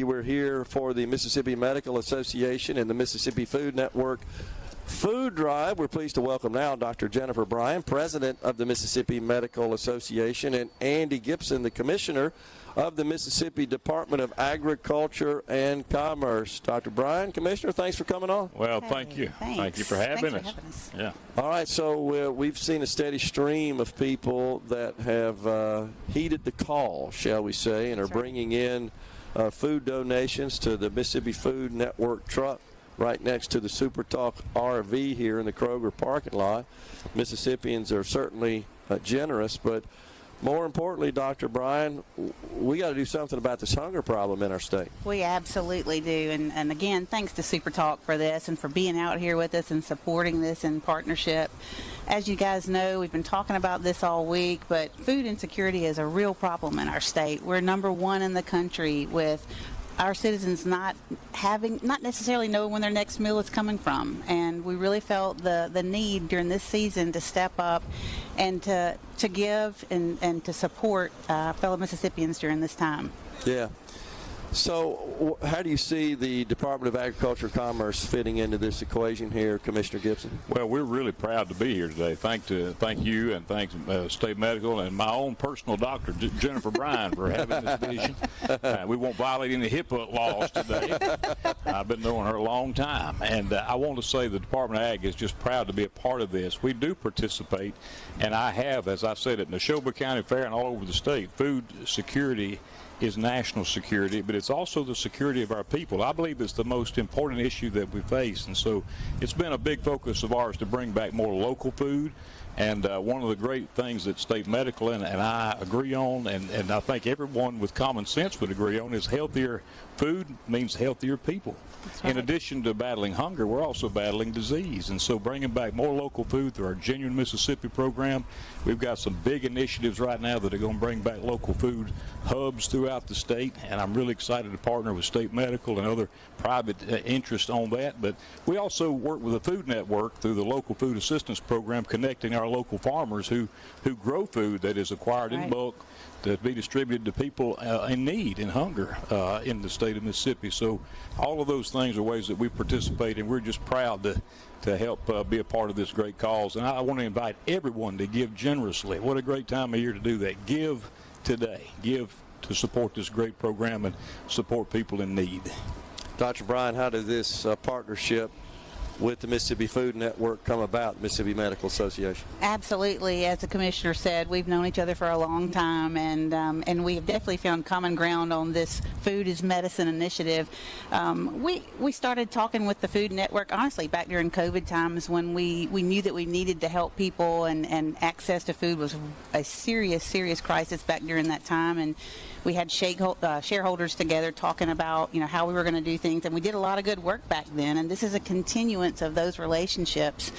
we're here for the Mississippi Medical Association and the Mississippi Food Network Food Drive. We're pleased to welcome now Dr. Jennifer Bryan, President of the Mississippi Medical Association, and Andy Gipson, the Commissioner of the Mississippi Department of Agriculture and Commerce. Dr. Bryan, Commissioner, thanks for coming on. Well, thank you. Thanks. Thank you for having us. Yeah. All right, so we've seen a steady stream of people that have heeded the call, shall we say, and are bringing in food donations to the Mississippi Food Network truck right next to the SuperTalk RV here in the Kroger parking lot. Mississippians are certainly generous, but more importantly, Dr. Bryan, we got to do something about this hunger problem in our state. We absolutely do. And again, thanks to SuperTalk for this and for being out here with us and supporting this in partnership. As you guys know, we've been talking about this all week, but food insecurity is a real problem in our state. We're number one in the country with our citizens not necessarily knowing when their next meal is coming from. And we really felt the need during this season to step up and to give and to support fellow Mississippians during this time. Yeah. So how do you see the Department of Agriculture and Commerce fitting into this equation here, Commissioner Gipson? Well, we're really proud to be here today. Thank you, and thanks State Medical and my own personal doctor, Jennifer Bryan, for having this vision. We won't violate any HIPAA laws today. I've been knowing her a long time, and I want to say the Department of Ag is just proud to be a part of this. We do participate, and I have, as I said, at Neshoba County Fair and all over the state, food security is national security, but it's also the security of our people. I believe it's the most important issue that we face, and so it's been a big focus of ours to bring back more local food. And one of the great things that State Medical and I agree on, and I think everyone with common sense would agree on, is healthier food means healthier people. Right. In addition to battling hunger, we're also battling disease. And so bringing back more local food through our Genuine Mississippi program, we've got some big initiatives right now that are going to bring back local food hubs throughout the state. And I'm really excited to partner with State Medical and other private interests on that. But we also work with the Food Network through the Local Food Assistance Program, connecting our local farmers who grow food that is acquired in bulk to be distributed to people in need and hunger in the state of Mississippi. So all of those things are ways that we participate, and we're just proud to help be a part of this great cause. And I want to invite everyone to give generously. What a great time of year to do that. Give today. Give to support this great program and support people in need. Dr. Bryan, how did this partnership with the Mississippi Food Network come about, Mississippi Medical Association? Absolutely. As the Commissioner said, we've known each other for a long time, and we have definitely found common ground on this Food is Medicine initiative. We started talking with the Food Network, honestly, back during COVID times when we knew that we needed to help people, and access to food was a serious crisis back during that time. And we had shareholders together talking about, how we were going to do things, and we did a lot of good work back then. And this is a continuance of those relationships.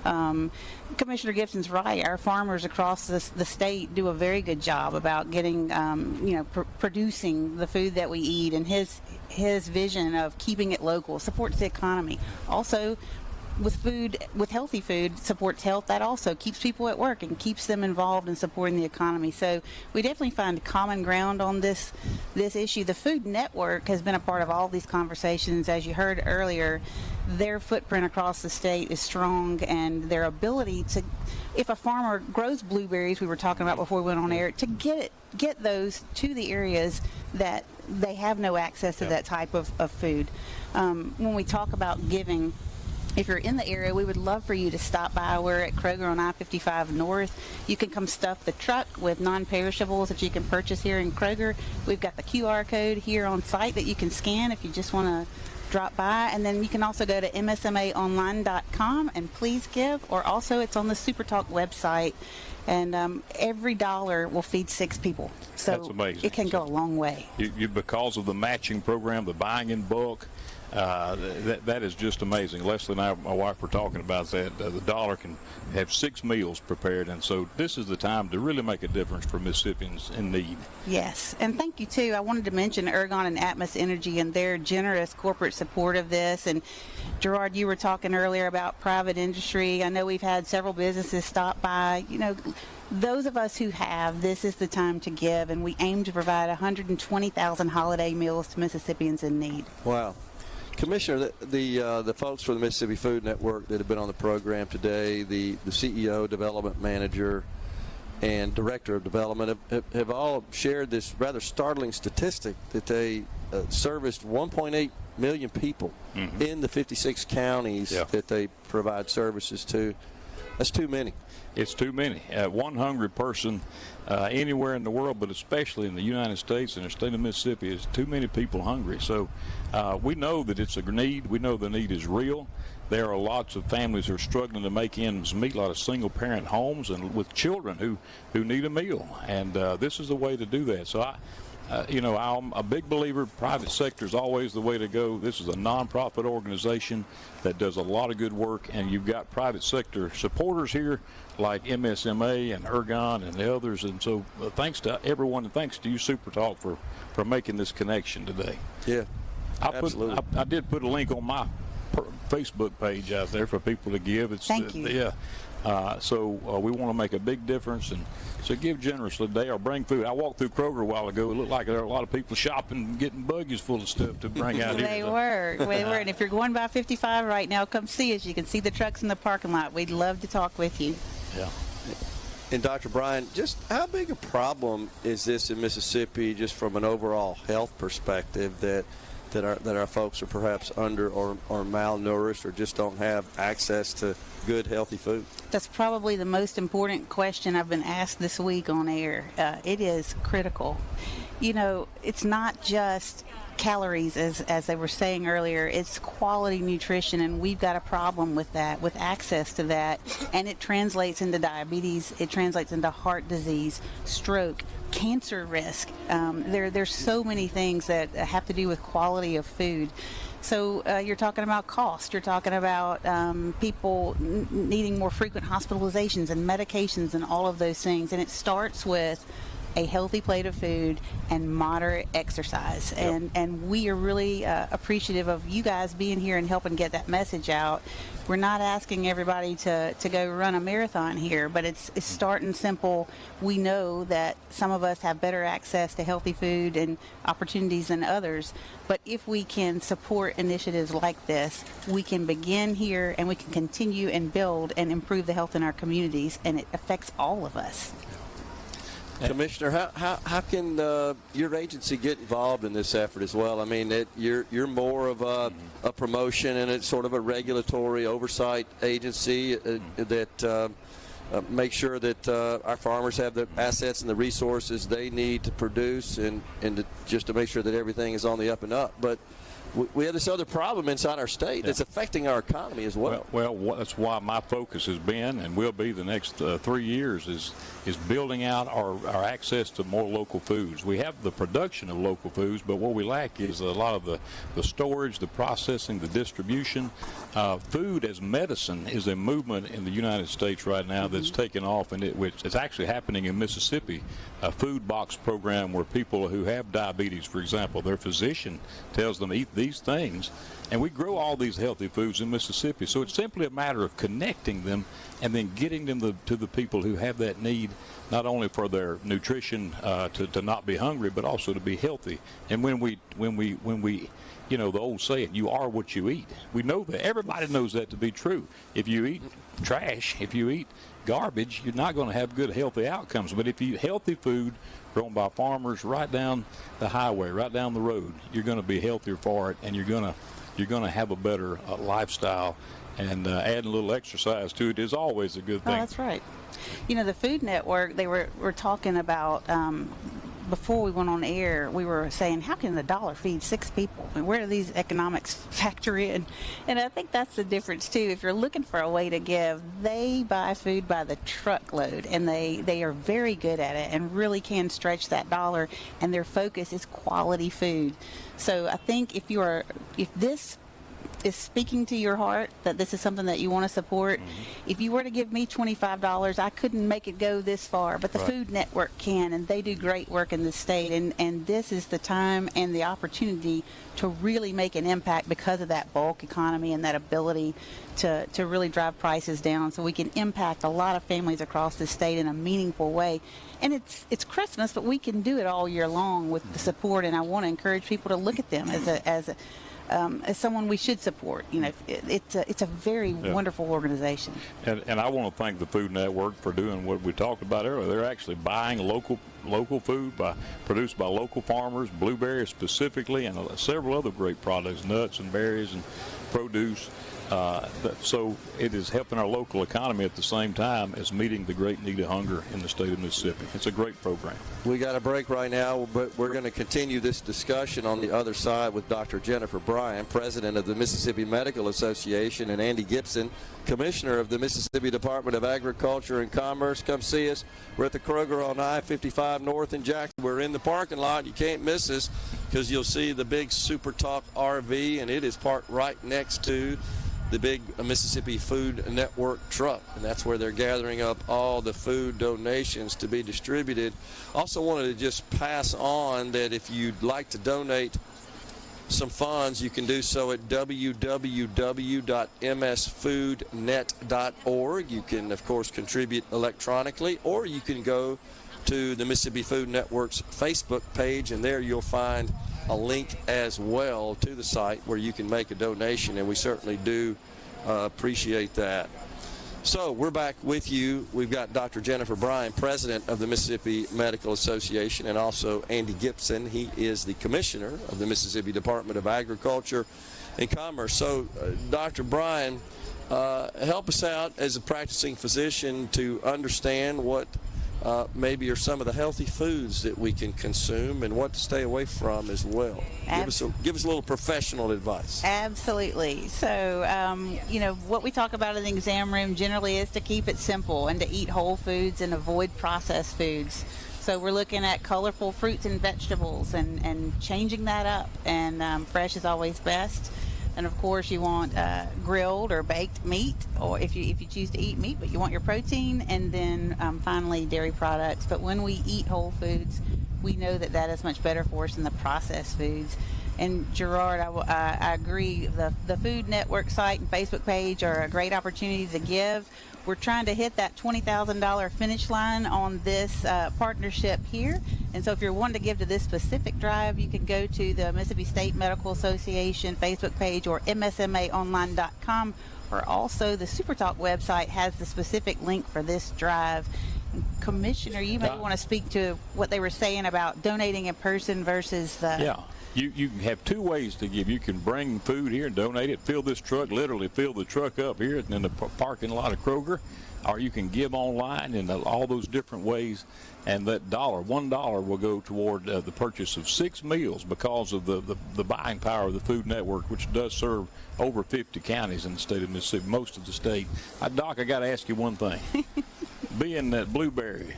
Commissioner Gipson's right. Our farmers across the state do a very good job about getting, producing the food that we eat. And his vision of keeping it local supports the economy. Also, with healthy food supports health. That also keeps people at work and keeps them involved in supporting the economy. So we definitely find common ground on this issue. The Food Network has been a part of all these conversations. As you heard earlier, their footprint across the state is strong, and their ability to, if a farmer grows blueberries, we were talking about before we went on air, to get those to the areas that they have no access to that type of food. When we talk about giving, if you're in the area, we would love for you to stop by. We're at Kroger on I-55 North. You can come stuff the truck with non-perishables that you can purchase here in Kroger. We've got the QR code here on site that you can scan if you just want to drop by. And then you can also go to MSMAonline.com and please give, or also it's on the SuperTalk website. And every dollar will feed 6 people. So that's amazing. It can go a long way. Because of the matching program, the buying in bulk, that is just amazing. Leslie and I, my wife, were talking about that. The dollar can have 6 meals prepared, and so this is the time to really make a difference for Mississippians in need. Yes, and thank you too. I wanted to mention Ergon and Atmos Energy and their generous corporate support of this. And Gerard, you were talking earlier about private industry. I know we've had several businesses stop by. those of us who have, this is the time to give, and we aim to provide 120,000 holiday meals to Mississippians in need. Wow. Commissioner, the folks from the Mississippi Food Network that have been on the program today, the CEO, development manager, and director of development have all shared this rather startling statistic that they serviced 1.8 million people in the 56 counties that they provide services to. That's too many. It's too many. One hungry person anywhere in the world, but especially in the United States and the state of Mississippi, is too many people hungry. So we know that it's a need. We know the need is real. There are lots of families who are struggling to make ends meet, a lot of single-parent homes and with children who need a meal. And this is the way to do that. So I'm a big believer private sector is always the way to go. This is a nonprofit organization that does a lot of good work, and you've got private sector supporters here like MSMA and Ergon and the others. And so thanks to everyone, and thanks to you, SuperTalk, for making this connection today. Yeah, absolutely. I did put a link on my Facebook page out there for people to give. Thank you. Yeah. So we want to make a big difference, and so give generously today or bring food. I walked through Kroger a while ago. It looked like there were a lot of people shopping, getting buggies full of stuff to bring out here. They were. And if you're going by 55 right now, come see us. You can see the trucks in the parking lot. We'd love to talk with you. Yeah. And Dr. Bryan, just how big a problem is this in Mississippi, just from an overall health perspective, that our folks are perhaps under or malnourished or just don't have access to good, healthy food? That's probably the most important question I've been asked this week on air. It is critical. It's not just calories, as they were saying earlier. It's quality nutrition, and we've got a problem with that, with access to that. And it translates into diabetes. It translates into heart disease, stroke, cancer risk. There's so many things that have to do with quality of food. So you're talking about cost. You're talking about people needing more frequent hospitalizations and medications and all of those things. And it starts with a healthy plate of food and moderate exercise. Yep. And we are really appreciative of you guys being here and helping get that message out. We're not asking everybody to go run a marathon here, but it's starting simple. We know that some of us have better access to healthy food and opportunities than others, but if we can support initiatives like this, we can begin here and we can continue and build and improve the health in our communities, and it affects all of us. Commissioner, how can your agency get involved in this effort as well? I mean, you're more of a promotion, and it's sort of a regulatory oversight agency that makes sure that our farmers have the assets and the resources they need to produce, and just to make sure that everything is on the up and up. But we have this other problem inside our state that's affecting our economy as well. Well, that's why my focus has been and will be the next 3 years is building out our access to more local foods. We have the production of local foods, but what we lack is a lot of the storage, the processing, the distribution. Food as medicine is a movement in the United States right now that's taken off, and it's actually happening in Mississippi. A food box program where people who have diabetes, for example, their physician tells them eat these things, and we grow all these healthy foods in Mississippi. So it's simply a matter of connecting them and then getting them to the people who have that need, not only for their nutrition to not be hungry, but also to be healthy. And when we the old saying, you are what you eat. We know that. Everybody knows that to be true. If you eat trash, if you eat garbage, you're not going to have good, healthy outcomes. But if you eat healthy food grown by farmers right down the highway, right down the road, you're going to be healthier for it, and you're going to have a better lifestyle. And adding a little exercise to it is always a good thing. Oh, that's right. The Food Network, they were talking about before we went on air, we were saying, how can $1 feed 6 people? And where do these economics factor in? And I think that's the difference, too. If you're looking for a way to give, they buy food by the truckload, and they are very good at it and really can stretch that dollar, and their focus is quality food. So I think if this is speaking to your heart, that this is something that you want to support, if you were to give me $25, I couldn't make it go this far, but the Food Network can, and they do great work in the state, and this is the time and the opportunity to really make an impact because of that bulk economy and that ability to really drive prices down, so we can impact a lot of families across the state in a meaningful way. And it's Christmas, but we can do it all year long with the support, and I want to encourage people to look at them as someone we should support. You know, it's a very wonderful organization. And I want to thank the Food Network for doing what we talked about earlier. They're actually buying local food produced by local farmers, blueberries specifically, and several other great products, nuts and berries and produce. So it is helping our local economy at the same time as meeting the great need of hunger in the state of Mississippi. It's a great program. We got a break right now, but we're going to continue this discussion on the other side with Dr. Jennifer Bryan, president of the Mississippi Medical Association, and Andy Gipson, commissioner of the Mississippi Department of Agriculture and Commerce. Come see us. We're at the Kroger on I-55 North in Jackson. We're in the parking lot. You can't miss us because you'll see the big SuperTalk RV, and it is parked right next to the big Mississippi Food Network truck, and that's where they're gathering up all the food donations to be distributed. Also wanted to just pass on that if you'd like to donate some funds, you can do so at www.msfoodnet.org. You can, of course, contribute electronically, or you can go to the Mississippi Food Network's Facebook page, and there you'll find a link as well to the site where you can make a donation, and we certainly do appreciate that. So we're back with you. We've got Dr. Jennifer Bryan, president of the Mississippi Medical Association, and also Andy Gipson. He is the commissioner of the Mississippi Department of Agriculture and Commerce. So, Dr. Bryan, help us out as a practicing physician to understand what maybe are some of the healthy foods that we can consume and what to stay away from as well. Give us a little professional advice. Absolutely. So, you know, what we talk about in the exam room generally is to keep it simple and to eat whole foods and avoid processed foods. So we're looking at colorful fruits and vegetables and changing that up, and fresh is always best. And of course, you want grilled or baked meat, or if you choose to eat meat, but you want your protein, and then finally dairy products. But when we eat whole foods, we know that is much better for us than the processed foods. And Gerard, I agree. The Food Network site and Facebook page are a great opportunity to give. We're trying to hit that $20,000 finish line on this partnership here. And so if you're wanting to give to this specific drive, you can go to the Mississippi State Medical Association Facebook page or MSMAonline.com, or also the SuperTalk website has the specific link for this drive. Commissioner, you may want to speak to what they were saying about donating in person versus the... Yeah. You have two ways to give. You can bring food here and donate it, fill this truck, literally fill the truck up here in the parking lot of Kroger, or you can give online in all those different ways, and that $1 will go toward the purchase of 6 meals because of the buying power of the Food Network, which does serve over 50 counties in the state of Mississippi, most of the state. Doc, I got to ask you one thing. Being that blueberries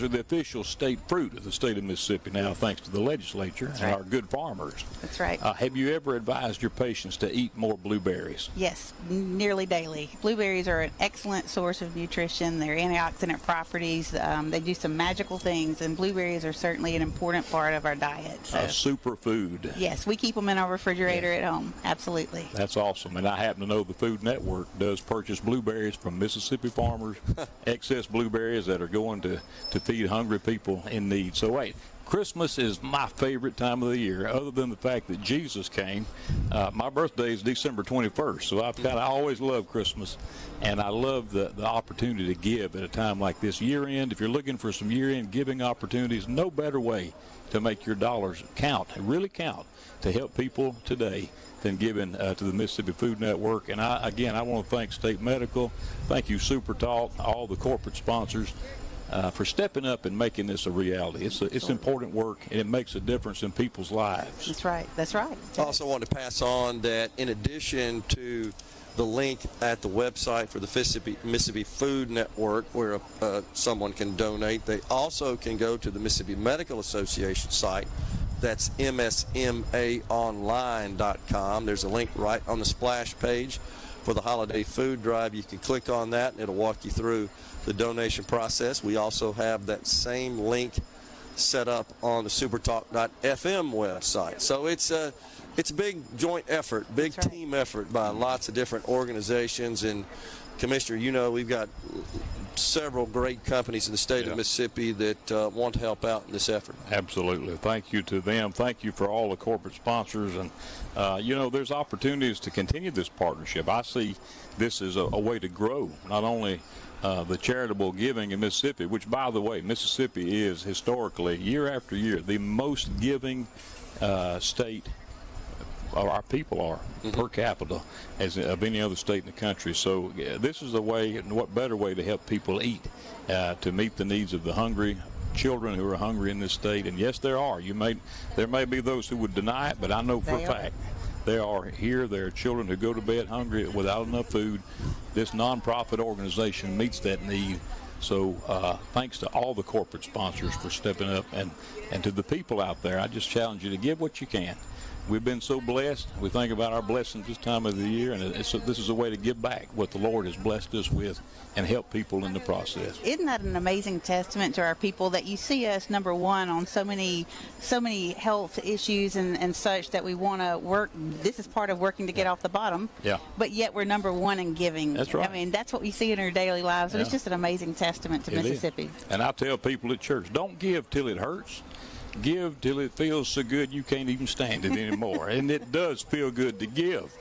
are the official state fruit of the state of Mississippi now, thanks to the legislature and our good farmers. That's right. Have you ever advised your patients to eat more blueberries? Yes, nearly daily. Blueberries are an excellent source of nutrition. They're antioxidant properties. They do some magical things, and blueberries are certainly an important part of our diet. So. A superfood. Yes, we keep them in our refrigerator at home. Absolutely. That's awesome. And I happen to know the Food Network does purchase blueberries from Mississippi farmers, excess blueberries that are going to feed hungry people in need. So wait, Christmas is my favorite time of the year, other than the fact that Jesus came. My birthday is December 21st, so I always love Christmas, and I love the opportunity to give at a time like this. Year-end, if you're looking for some year-end giving opportunities, no better way to make your dollars count, really count, to help people today than giving to the Mississippi Food Network. And I want to thank State Medical, thank you SuperTalk, all the corporate sponsors, for stepping up and making this a reality. It's important work, and it makes a difference in people's lives. That's right. That's right. I also want to pass on that in addition to the link at the website for the Mississippi Food Network where someone can donate, they also can go to the Mississippi Medical Association site. That's MSMAonline.com. There's a link right on the splash page for the holiday food drive. You can click on that, and it'll walk you through the donation process. We also have that same link set up on the SuperTalk.fm website. So it's a big joint effort, big team effort by lots of different organizations. And Commissioner, you know, we've got several great companies in the state of Mississippi that want to help out in this effort. Absolutely. Thank you to them. Thank you for all the corporate sponsors. And, you know, there's opportunities to continue this partnership. I see this as a way to grow not only the charitable giving in Mississippi, which, by the way, Mississippi is historically, year after year, the most giving state our people are per capita as of any other state in the country. So this is a way, and what better way to help people eat, to meet the needs of the hungry children who are hungry in this state. And yes, there are. There may be those who would deny it, but I know for a fact there are here. There are children who go to bed hungry without enough food. This nonprofit organization meets that need. So thanks to all the corporate sponsors for stepping up, and to the people out there, I just challenge you to give what you can. We've been so blessed. We think about our blessings this time of the year, and this is a way to give back what the Lord has blessed us with and help people in the process. Isn't that an amazing testament to our people that you see us number one on so many health issues and such that we want to work? This is part of working to get off the bottom. Yeah. But yet we're number one in giving. That's right. I mean, that's what we see in our daily lives, and it's just an amazing testament to Mississippi. And I tell people at church, don't give till it hurts. Give till it feels so good you can't even stand it anymore. And it does feel good to give.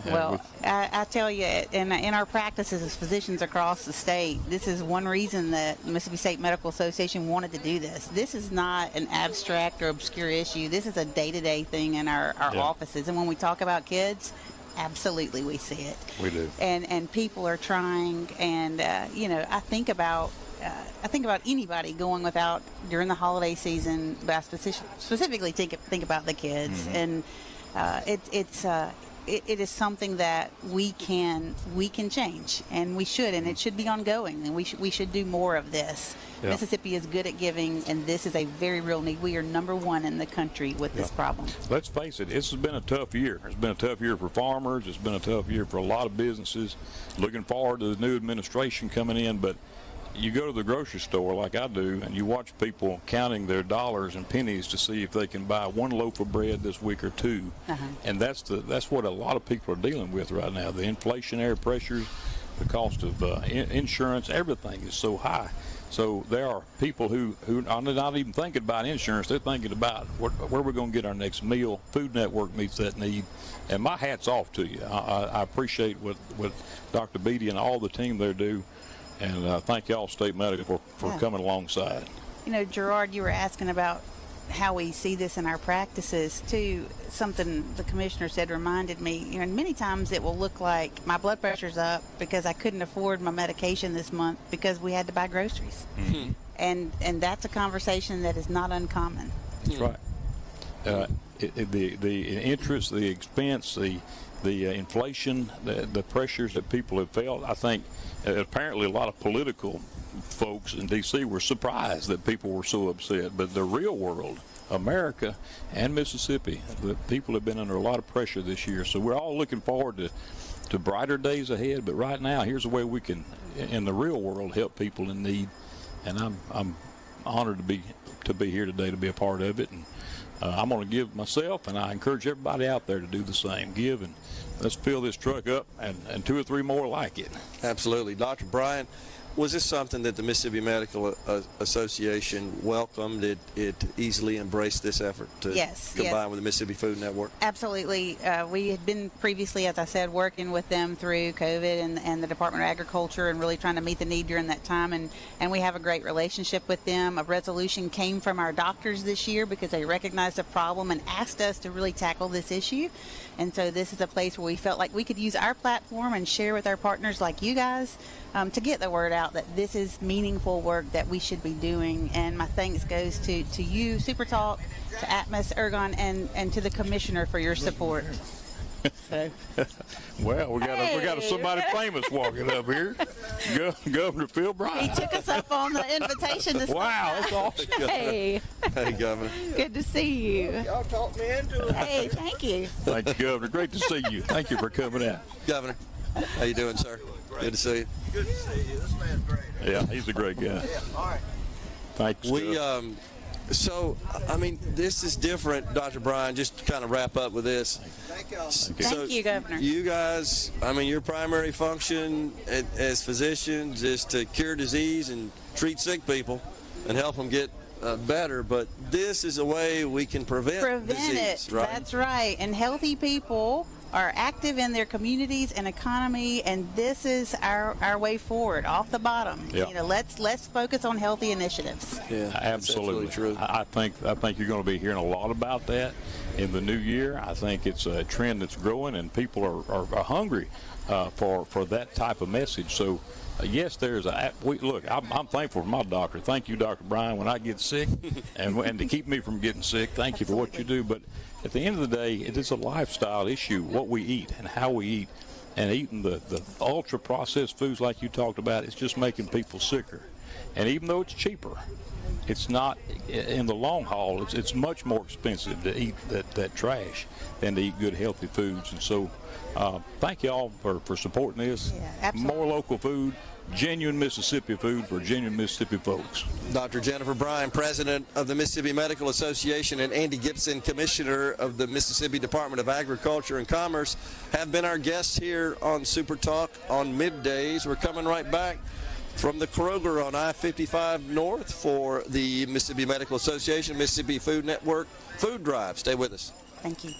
Well, I tell you, in our practices as physicians across the state, this is one reason that the Mississippi State Medical Association wanted to do this. This is not an abstract or obscure issue. This is a day-to-day thing in our offices. And when we talk about kids, absolutely we see it. We do. And people are trying, and, you know, I think about anybody going without during the holiday season, but I specifically think about the kids. Mm-hmm. And it is something that we can change, and we should, and it should be ongoing, and we should do more of this. Yeah. Mississippi is good at giving, and this is a very real need. We are number one in the country with this problem. Let's face it, this has been a tough year. It's been a tough year for farmers. It's been a tough year for a lot of businesses. Looking forward to the new administration coming in, but you go to the grocery store like I do, and you watch people counting their dollars and pennies to see if they can buy one loaf of bread this week or two. And that's what a lot of people are dealing with right now. The inflationary pressures, the cost of insurance, everything is so high. So there are people who are not even thinking about insurance. They're thinking about where we're going to get our next meal. Food Network meets that need. And my hat's off to you. I appreciate what Dr. Beatty and all the team there do. And thank y'all, State Medical, for coming alongside. You know, Gerard, you were asking about how we see this in our practices, too. Something the commissioner said reminded me, you know, many times it will look like my blood pressure's up because I couldn't afford my medication this month because we had to buy groceries. Mm-hmm. And that's a conversation that is not uncommon. That's right. The interest, the expense, the inflation, the pressures that people have felt, I think apparently a lot of political folks in D.C. were surprised that people were so upset. But the real world, America and Mississippi, the people have been under a lot of pressure this year. So we're all looking forward to brighter days ahead. But right now, here's a way we can, in the real world, help people in need. And I'm honored to be here today to be a part of it. And I'm going to give myself, and I encourage everybody out there to do the same. Give, and let's fill this truck up and 2 or 3 more like it. Absolutely. Dr. Bryan, was this something that the Mississippi Medical Association welcomed? It easily embraced this effort to combine with the Mississippi Food Network? Absolutely. We had been previously, as I said, working with them through COVID and the Department of Agriculture and really trying to meet the need during that time. And we have a great relationship with them. A resolution came from our doctors this year because they recognized the problem and asked us to really tackle this issue. And so this is a place where we felt like we could use our platform and share with our partners like you guys to get the word out that this is meaningful work that we should be doing. And my thanks goes to you, SuperTalk, to Atmos, Ergon, and to the commissioner for your support. So. Well, we got somebody famous walking up here. Governor Phil Bryan. He took us up on the invitation to Wow, that's awesome. Hey, Hey, Governor. good to see you. Y'all talked me into it. Hey, thank you. Thank you, Governor. Great to see you. Thank you for coming out. Governor, how you doing, sir? Good to see you. Good to see you. This man's great. Yeah, he's a great guy. Yeah, all right. Thanks. So, I mean, this is different, Dr. Bryan, just to kind of wrap up with this. Thank y'all. Thank you, Governor. You guys, I mean, your primary function as physicians is to cure disease and treat sick people and help them get better, but this is a way we can prevent disease, it. right? That's right. And healthy people are active in their communities and economy, and this is our way forward, off the bottom. Yeah. You know, let's focus on healthy initiatives. Yeah, that's Absolutely true. I think you're going to be hearing a lot about that in the new year. I think it's a trend that's growing, and people are hungry for that type of message. So, yes, there's look. I'm thankful for my doctor. Thank you, Dr. Bryan. When I get sick, and to keep me from getting sick, thank you for what you do. But at the end of the day, it is a lifestyle issue. What we eat and how we eat, and eating the ultra processed foods like you talked about, it's just making people sicker. And even though it's cheaper, it's not in the long haul. It's much more expensive to eat that trash than to eat good healthy foods. And so, thank you all for supporting this. Yeah, absolutely. More local food, genuine Mississippi food for genuine Mississippi folks. Dr. Jennifer Bryan, President of the Mississippi Medical Association, and Andy Gipson, Commissioner of the Mississippi Department of Agriculture and Commerce, have been our guests here on SuperTalk on Middays. We're coming right back from the Kroger on I-55 North for the Mississippi Medical Association, Mississippi Food Network Food Drive. Stay with us. Thank you.